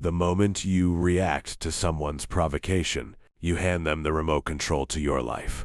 The moment you react to someone's provocation, you hand them the remote control to your life.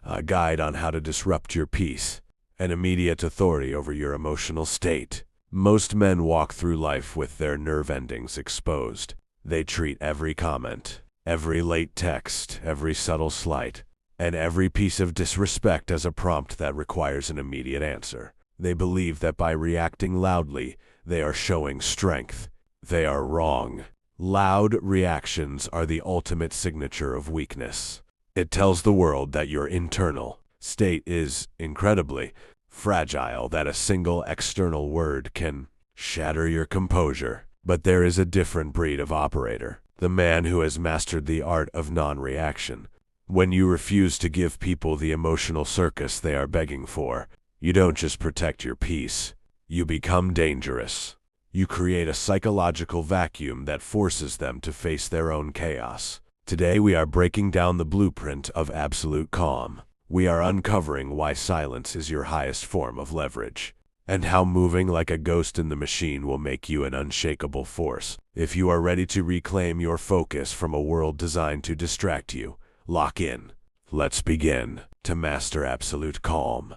A guide on how to disrupt your peace, an immediate authority over your emotional state. Most men walk through life with their nerve endings exposed. They treat every comment, every late text, every subtle slight, and every piece of disrespect as a prompt that requires an immediate answer. They believe that by reacting loudly, they are showing strength. They are wrong. Loud reactions are the ultimate signature of weakness. It tells the world that your internal state is incredibly fragile, that a single external word can shatter your composure. But there is a different breed of operator, the man who has mastered the art of non-reaction. When you refuse to give people the emotional circus they are begging for, you don't just protect your peace, you become dangerous. You create a psychological vacuum that forces them to face their own chaos. Today we are breaking down the blueprint of absolute calm. We are uncovering why silence is your highest form of leverage, and how moving like a ghost in the machine will make you an unshakable force. If you are ready to reclaim your focus from a world designed to distract you, lock in. Let's begin. To master absolute calm,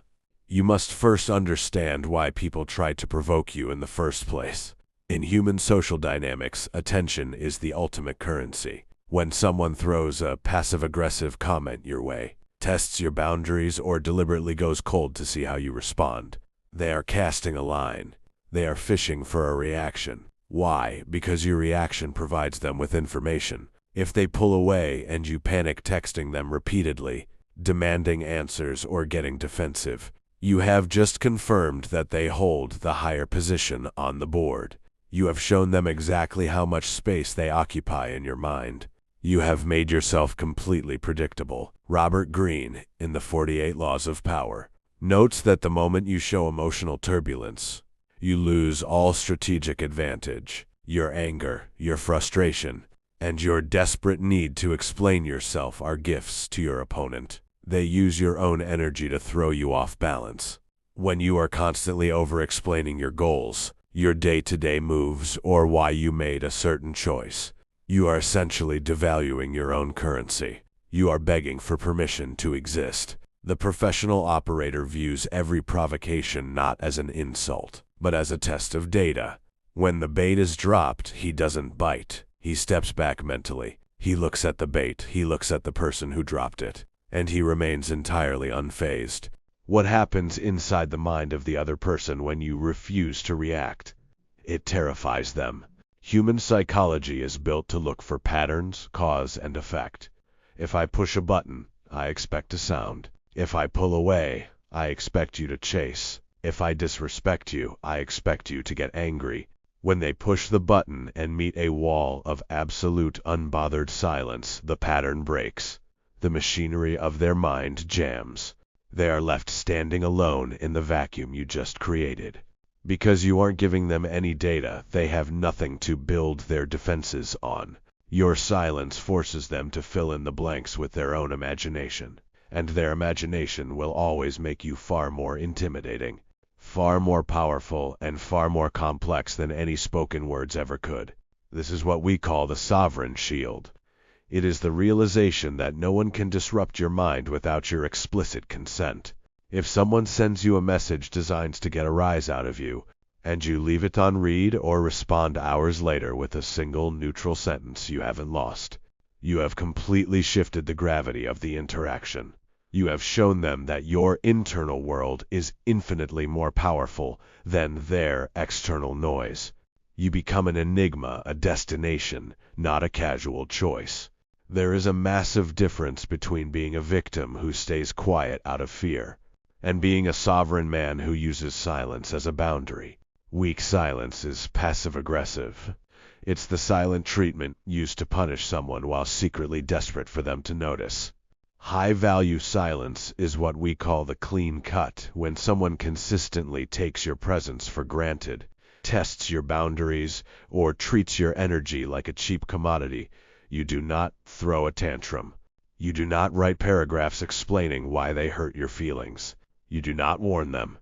you must first understand why people try to provoke you in the first place. In human social dynamics, attention is the ultimate currency. When someone throws a passive-aggressive comment your way, tests your boundaries, or deliberately goes cold to see how you respond, they are casting a line. They are fishing for a reaction. Why? Because your reaction provides them with information. If they pull away and you panic texting them repeatedly, demanding answers or getting defensive, you have just confirmed that they hold the higher position on the board. You have shown them exactly how much space they occupy in your mind. You have made yourself completely predictable. Robert Greene, in the 48 Laws of Power, notes that the moment you show emotional turbulence, you lose all strategic advantage. Your anger, your frustration, and your desperate need to explain yourself are gifts to your opponent. They use your own energy to throw you off balance. When you are constantly over-explaining your goals, your day-to-day moves, or why you made a certain choice, you are essentially devaluing your own currency. You are begging for permission to exist. The professional operator views every provocation not as an insult, but as a test of data. When the bait is dropped, he doesn't bite. He steps back mentally. He looks at the bait, he looks at the person who dropped it, and he remains entirely unfazed. What happens inside the mind of the other person when you refuse to react? It terrifies them. Human psychology is built to look for patterns, cause, and effect. If I push a button, I expect a sound. If I pull away, I expect you to chase. If I disrespect you, I expect you to get angry. When they push the button and meet a wall of absolute unbothered silence, the pattern breaks. The machinery of their mind jams. They are left standing alone in the vacuum you just created. Because you aren't giving them any data, they have nothing to build their defenses on. Your silence forces them to fill in the blanks with their own imagination, and their imagination will always make you far more intimidating, far more powerful, and far more complex than any spoken words ever could. This is what we call the sovereign shield. It is the realization that no one can disrupt your mind without your explicit consent. If someone sends you a message designed to get a rise out of you, and you leave it on read or respond hours later with a single neutral sentence, you haven't lost. You have completely shifted the gravity of the interaction. You have shown them that your internal world is infinitely more powerful than their external noise. You become an enigma, a destination, not a casual choice. There is a massive difference between being a victim who stays quiet out of fear, and being a sovereign man who uses silence as a boundary. Weak silence is passive-aggressive. It's the silent treatment used to punish someone while secretly desperate for them to notice. High-value silence is what we call the clean cut, when someone consistently takes your presence for granted, tests your boundaries, or treats your energy like a cheap commodity. You do not throw a tantrum. You do not write paragraphs explaining why they hurt your feelings. You do not warn them.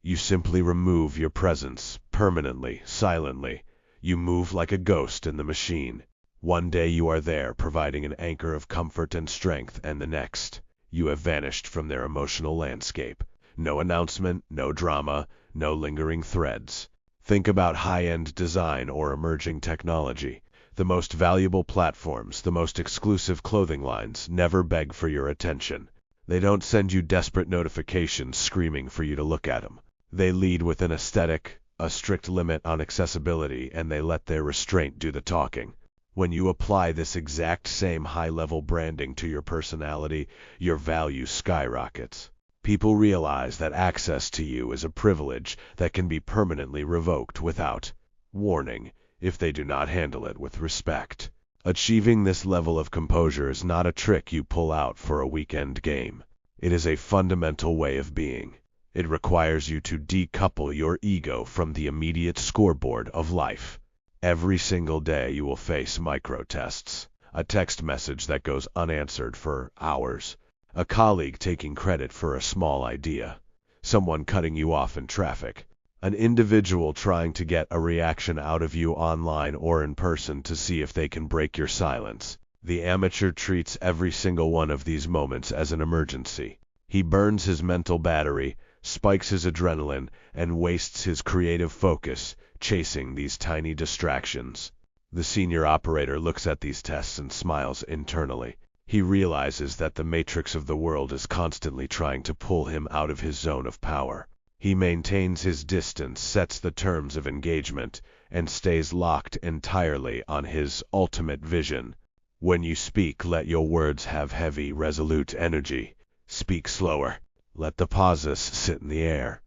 You simply remove your presence, permanently, silently. You move like a ghost in the machine. One day you are there, providing an anchor of comfort and strength, and the next, you have vanished from their emotional landscape. No announcement, no drama, no lingering threads. Think about high-end design or emerging technology. The most valuable platforms, the most exclusive clothing lines, never beg for your attention. They don't send you desperate notifications screaming for you to look at them. They lead with an aesthetic, a strict limit on accessibility, and they let their restraint do the talking. When you apply this exact same high-level branding to your personality, your value skyrockets. People realize that access to you is a privilege that can be permanently revoked without warning if they do not handle it with respect. Achieving this level of composure is not a trick you pull out for a weekend game. It is a fundamental way of being. It requires you to decouple your ego from the immediate scoreboard of life. Every single day you will face micro-tests, a text message that goes unanswered for hours, a colleague taking credit for a small idea, someone cutting you off in traffic, an individual trying to get a reaction out of you online or in person to see if they can break your silence. The amateur treats every single one of these moments as an emergency. He burns his mental battery, spikes his adrenaline, and wastes his creative focus chasing these tiny distractions. The senior operator looks at these tests and smiles internally. He realizes that the matrix of the world is constantly trying to pull him out of his zone of power. He maintains his distance, sets the terms of engagement, and stays locked entirely on his ultimate vision. When you speak, let your words have heavy, resolute energy. Speak slower. Let the pauses sit in the air.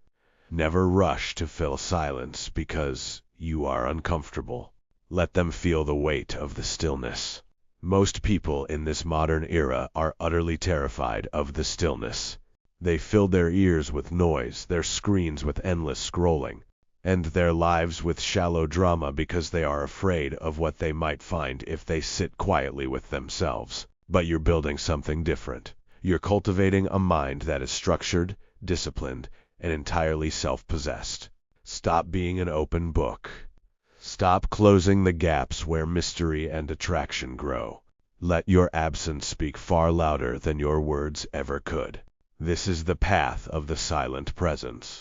Never rush to fill silence because you are uncomfortable. Let them feel the weight of the stillness. Most people in this modern era are utterly terrified of the stillness. They fill their ears with noise, their screens with endless scrolling, and their lives with shallow drama because they are afraid of what they might find if they sit quietly with themselves. But you're building something different. You're cultivating a mind that is structured, disciplined, and entirely self-possessed. Stop being an open book. Stop closing the gaps where mystery and attraction grow. Let your absence speak far louder than your words ever could. This is the path of the silent presence.